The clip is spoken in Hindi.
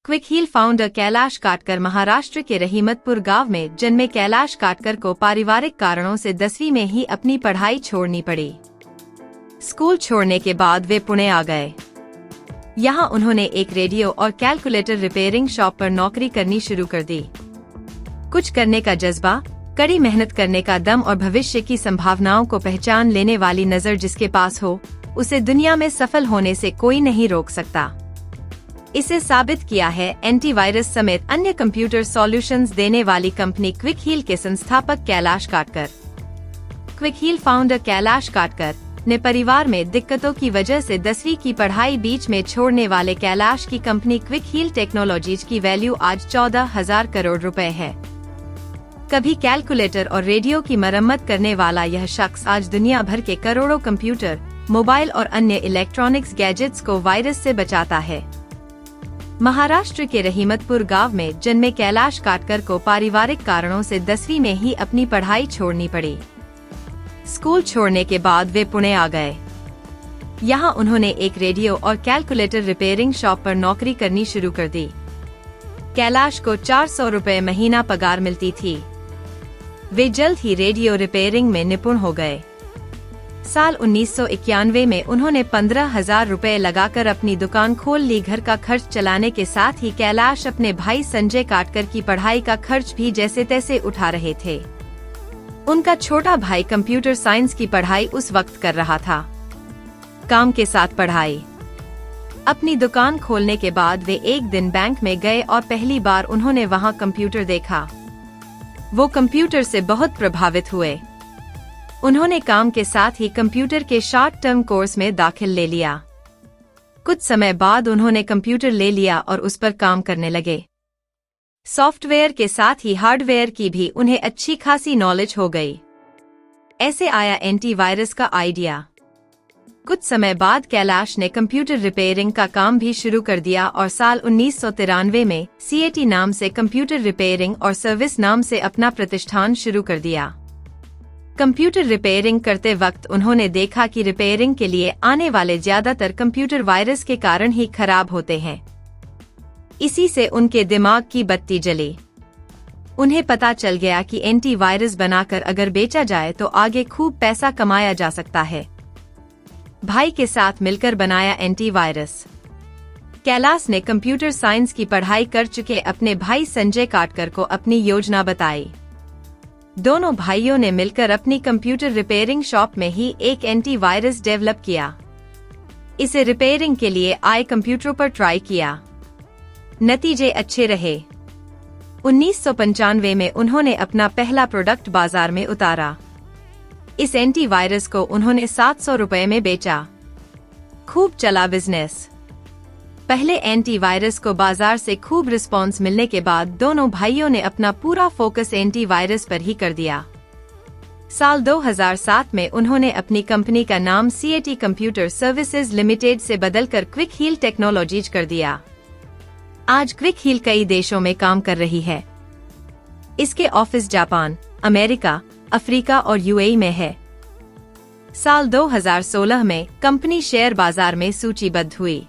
क्विक हील फाउंडर कैलाश काटकर महाराष्ट्र के रहीमतपुर गांव में जन्मे कैलाश काटकर को पारिवारिक कारणों से 10वीं में ही अपनी पढ़ाई छोड़नी पड़ी। स्कूल छोड़ने के बाद वे पुणे आ गए। यहाँ उन्होंने एक रेडियो और कैलकुलेटर रिपेयरिंग शॉप पर नौकरी करनी शुरू कर दी। कुछ करने का जज्बा, कड़ी मेहनत करने का दम और भविष्य की संभावनाओं को पहचान लेने वाली नजर जिसके पास हो, उसे दुनिया में सफल होने से कोई नहीं रोक सकता। इसे साबित किया है एंटीवायरस समेत अन्य कंप्यूटर सॉल्यूशंस देने वाली कंपनी क्विक हील के संस्थापक कैलाश काटकर। क्विक हील फाउंडर कैलाश काटकर ने परिवार में दिक्कतों की वजह से 10वीं की पढ़ाई बीच में छोड़ने वाले कैलाश की कंपनी क्विक हील टेक्नोलॉजीज की वैल्यू आज 14,000 करोड़ रुपए है। कभी कैलकुलेटर और रेडियो की मरम्मत करने वाला यह शख्स आज दुनिया भर के करोड़ों कंप्यूटर, मोबाइल और अन्य इलेक्ट्रॉनिक्स गैजेट्स को वायरस से बचाता है। महाराष्ट्र के रहीमतपुर गांव में जन्मे कैलाश काटकर को पारिवारिक कारणों से 10वीं में ही अपनी पढ़ाई छोड़नी पड़ी। स्कूल छोड़ने के बाद वे पुणे आ गए। यहाँ उन्होंने एक रेडियो और कैलकुलेटर रिपेयरिंग शॉप पर नौकरी करनी शुरू कर दी। कैलाश को 400 रुपए महीना पगार मिलती थी। वे जल्द ही रेडियो रिपेयरिंग में निपुण हो गए। साल 1991 में उन्होंने 15,000 रुपए लगाकर अपनी दुकान खोल ली। घर का खर्च चलाने के साथ ही कैलाश अपने भाई संजय काटकर की पढ़ाई का खर्च भी जैसे तैसे उठा रहे थे। उनका छोटा भाई कंप्यूटर साइंस की पढ़ाई उस वक्त कर रहा था। काम के साथ पढ़ाई। अपनी दुकान खोलने के बाद वे एक दिन बैंक में गए और पहली बार उन्होंने वहां कंप्यूटर देखा। वो कंप्यूटर से बहुत प्रभावित हुए। उन्होंने काम के साथ ही कंप्यूटर के शॉर्ट टर्म कोर्स में दाखिल ले लिया। कुछ समय बाद उन्होंने कंप्यूटर ले लिया और उस पर काम करने लगे। सॉफ्टवेयर के साथ ही हार्डवेयर की भी उन्हें अच्छी खासी नॉलेज हो गई। ऐसे आया एंटीवायरस का आइडिया। कुछ समय बाद कैलाश ने कंप्यूटर रिपेयरिंग का काम भी शुरू कर दिया और साल 1993 में CAT नाम से कंप्यूटर रिपेयरिंग और सर्विस नाम से अपना प्रतिष्ठान शुरू कर दिया। कंप्यूटर रिपेयरिंग करते वक्त उन्होंने देखा कि रिपेयरिंग के लिए आने वाले ज्यादातर कंप्यूटर वायरस के कारण ही खराब होते हैं। इसी से उनके दिमाग की बत्ती जली। उन्हें पता चल गया कि एंटीवायरस बनाकर अगर बेचा जाए तो आगे खूब पैसा कमाया जा सकता है। भाई के साथ मिलकर बनाया एंटीवायरस। कैलाश ने कंप्यूटर साइंस की पढ़ाई कर चुके अपने भाई संजय काटकर को अपनी योजना बताई। दोनों भाइयों ने मिलकर अपनी कंप्यूटर रिपेयरिंग शॉप में ही एक एंटीवायरस डेवलप किया। इसे रिपेयरिंग के लिए आए कंप्यूटरों पर ट्राई किया। नतीजे अच्छे रहे। 1995 में उन्होंने अपना पहला प्रोडक्ट बाजार में उतारा। इस एंटीवायरस को उन्होंने 700 रुपए में बेचा। खूब चला बिजनेस। पहले एंटीवायरस को बाजार से खूब रिस्पांस मिलने के बाद दोनों भाइयों ने अपना पूरा फोकस एंटीवायरस पर ही कर दिया। साल 2007 में उन्होंने अपनी कंपनी का नाम CAT कंप्यूटर सर्विसेज लिमिटेड से बदलकर क्विक हील टेक्नोलॉजीज कर दिया। आज क्विक हील कई देशों में काम कर रही है। इसके ऑफिस जापान, अमेरिका, अफ्रीका और UAE में है। साल 2016 में कंपनी शेयर बाजार में सूचीबद्ध हुई।